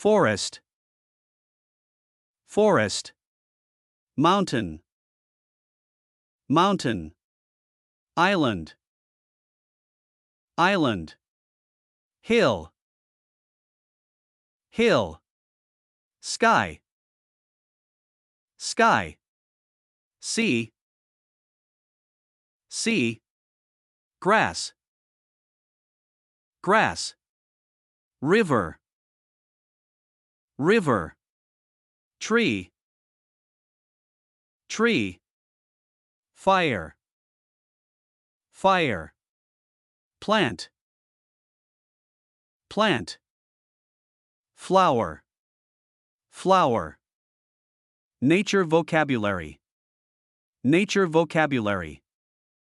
Forest. Forest. Mountain. Mountain. Island. Island. Hill. Hill. Sky. Sky. Sea. Sea. Grass. Grass. River. River. Tree. Tree. Fire. Fire. Plant. Plant. Flower. Flower. Nature vocabulary. Nature vocabulary.